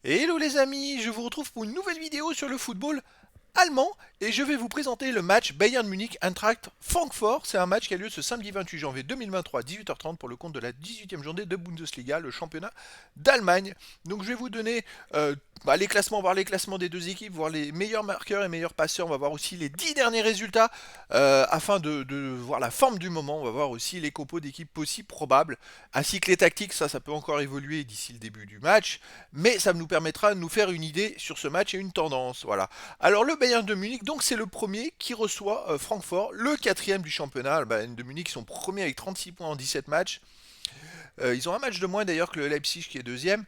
Hello les amis, je vous retrouve pour une nouvelle vidéo sur le football allemand et je vais vous présenter le match Bayern Munich-Eintracht Francfort. C'est un match qui a lieu ce samedi 28 janvier 2023 à 18h30 pour le compte de la 18e journée de Bundesliga, le championnat d'Allemagne. Donc je vais vous donner les classements, voir les classements des deux équipes, voir les meilleurs marqueurs et meilleurs passeurs. On va voir aussi les 10 derniers résultats afin de voir la forme du moment. On va voir aussi les compos d'équipes possibles, probables, ainsi que les tactiques. Ça peut encore évoluer d'ici le début du match, mais ça nous permettra de nous faire une idée sur ce match et une tendance. Voilà. Alors le Bayern de Munich, donc c'est le premier qui reçoit Francfort, le quatrième du championnat. Le Bayern de Munich sont premiers avec 36 points en 17 matchs. Ils ont un match de moins d'ailleurs que le Leipzig qui est deuxième.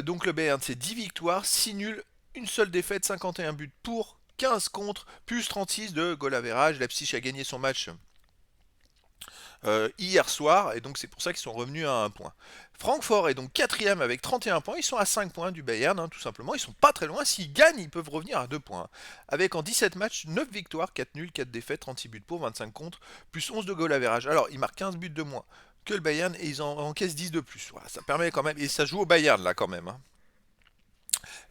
Donc le Bayern c'est 10 victoires, 6 nuls, une seule défaite, 51 buts pour, 15 contre, plus 36 de goal average. Leipzig a gagné son match hier soir, et donc c'est pour ça qu'ils sont revenus à un point. Francfort est donc quatrième avec 31 points, ils sont à 5 points du Bayern, tout simplement, ils sont pas très loin, s'ils gagnent, ils peuvent revenir à 2 points. Avec en 17 matchs, 9 victoires, 4 nuls, 4 défaites, 36 buts pour, 25 contre, plus 11 de goal average. Alors, ils marquent 15 buts de moins que le Bayern, et ils en encaissent 10 de plus. Voilà, ça permet quand même, et ça joue au Bayern là quand même.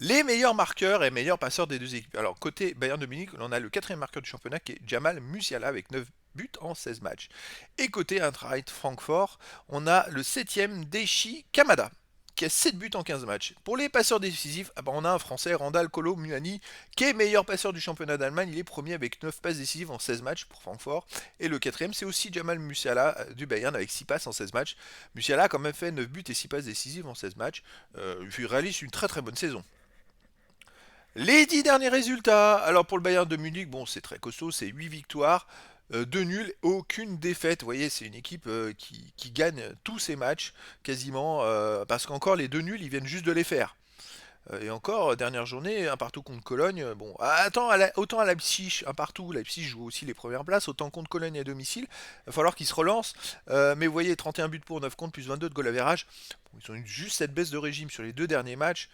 Les meilleurs marqueurs et meilleurs passeurs des deux équipes. Alors, côté Bayern de Munich, on a le quatrième marqueur du championnat qui est Jamal Musiala avec 9 buts en 16 matchs. Et côté Eintracht Francfort, on a le septième Daichi Kamada qui a 7 buts en 15 matchs. Pour les passeurs décisifs, on a un Français, Randall Kolo Muani, qui est meilleur passeur du championnat d'Allemagne. Il est premier avec 9 passes décisives en 16 matchs pour Francfort. Et le quatrième, c'est aussi Jamal Musiala du Bayern avec 6 passes en 16 matchs. Musiala a quand même fait 9 buts et 6 passes décisives en 16 matchs. Il réalise une très très bonne saison. Les 10 derniers résultats. Alors pour le Bayern de Munich, bon c'est très costaud, c'est 8 victoires, 2 nuls, aucune défaite. Vous voyez, c'est une équipe qui gagne tous ses matchs quasiment, parce qu'encore les 2 nuls, ils viennent juste de les faire. Et encore, dernière journée, un partout contre Cologne. Bon, attends, autant à Leipzig, un partout, Leipzig joue aussi les premières places, autant contre Cologne à domicile. Il va falloir qu'ils se relancent. Mais vous voyez, 31 buts pour, 9 contre, plus 22 de goal average. Bon, ils ont eu juste cette baisse de régime sur les deux derniers matchs.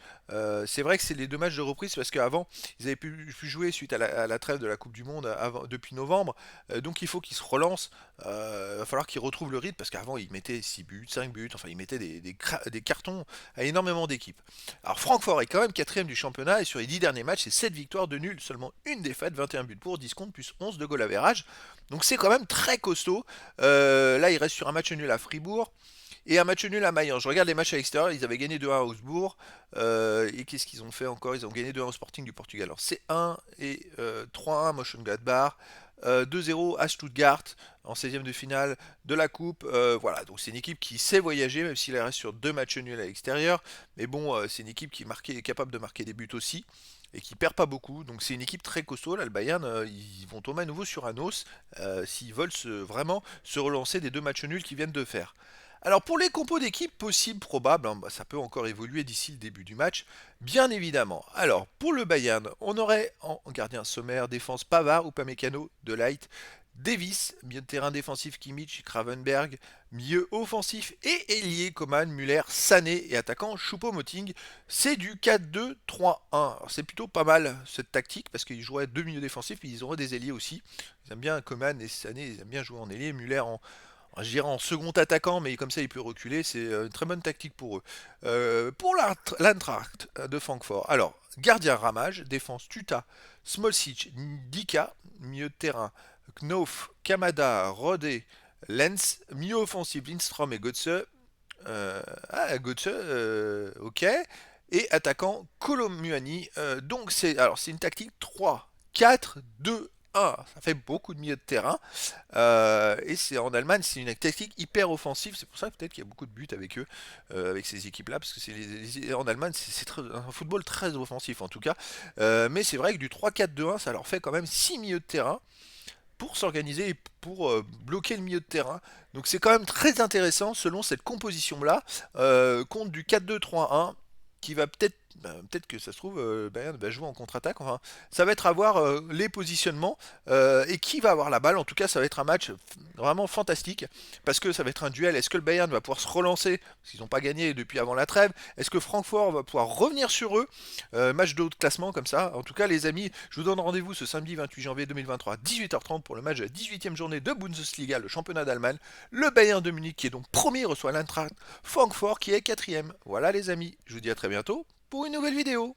C'est vrai que c'est les deux matchs de reprise parce qu'avant, ils avaient pu jouer suite à la trêve de la Coupe du Monde depuis novembre. Donc il faut qu'ils se relancent. Il va falloir qu'ils retrouvent le rythme parce qu'avant, ils mettaient 6 buts, 5 buts. Enfin, ils mettaient des cartons à énormément d'équipes. Alors Francfort est quand même quatrième du championnat et sur les 10 derniers matchs, c'est 7 victoires, de nuls, seulement une défaite, 21 buts pour, 10 contre, plus 11 de goal average. Donc c'est quand même très costaud. Là, il reste sur un match nul à Fribourg et un match nul à Mayence. Je regarde les matchs à l'extérieur, ils avaient gagné 2-1 à Augsbourg. Et qu'est-ce qu'ils ont fait encore? Ils ont gagné 2-1 au Sporting du Portugal. Alors C1 et 3-1 à Mönchengladbach. 2-0 à Stuttgart en 16e de finale de la Coupe. Voilà, donc c'est une équipe qui sait voyager, même s'il reste sur deux matchs nuls à l'extérieur. Mais bon, c'est une équipe qui est capable de marquer des buts aussi et qui perd pas beaucoup. Donc c'est une équipe très costaud. Là, le Bayern, ils vont tomber à nouveau sur un os s'ils veulent vraiment se relancer des deux matchs nuls qu'ils viennent de faire. Alors pour les compos d'équipe possibles, probables, ça peut encore évoluer d'ici le début du match, bien évidemment. Alors pour le Bayern, on aurait en gardien sommaire, défense Pavard ou Pamecano, De Ligt, Davis, milieu de terrain défensif Kimmich, Kravenberg, milieu offensif et ailier Coman, Müller, Sané et attaquant Choupo-Moting. C'est du 4-2-3-1. C'est plutôt pas mal cette tactique parce qu'ils joueraient deux milieux défensifs et ils auraient des ailiers aussi. Ils aiment bien Coman et Sané, ils aiment bien jouer en ailier, Müller je dirais en second attaquant, mais comme ça il peut reculer, c'est une très bonne tactique pour eux. Pour l'Eintracht de Francfort, alors, gardien Ramage, défense Tuta, Smolcic, Dika, milieu de terrain, Knof, Kamada, Rodé, Lenz, milieu offensif, Lindstrom et Götze. Götze, ok. Et attaquant Kolomuani. Donc c'est une tactique 3-4-2-1. Ça fait beaucoup de milieux de terrain. Et c'est en Allemagne, c'est une tactique hyper offensive. C'est pour ça peut-être qu'il y a beaucoup de buts avec eux, avec ces équipes-là, parce que en Allemagne, c'est un football très offensif en tout cas. Mais c'est vrai que du 3-4-2-1, ça leur fait quand même 6 milieux de terrain pour s'organiser et pour bloquer le milieu de terrain. Donc c'est quand même très intéressant selon cette composition-là, contre du 4-2-3-1 qui va peut-être que ça se trouve, Bayern va jouer en contre-attaque. Enfin, ça va être à voir les positionnements et qui va avoir la balle. En tout cas, ça va être un match vraiment fantastique parce que ça va être un duel. Est-ce que le Bayern va pouvoir se relancer parce qu'ils n'ont pas gagné depuis avant la trêve? Est-ce que Francfort va pouvoir revenir sur eux? Match de haut de classement comme ça. En tout cas, les amis, je vous donne rendez-vous ce samedi 28 janvier 2023 à 18h30 pour le match de la 18e journée de Bundesliga, le championnat d'Allemagne. Le Bayern de Munich qui est donc premier reçoit l'Eintracht Francfort qui est quatrième. Voilà les amis, je vous dis à très bientôt. pour une nouvelle vidéo.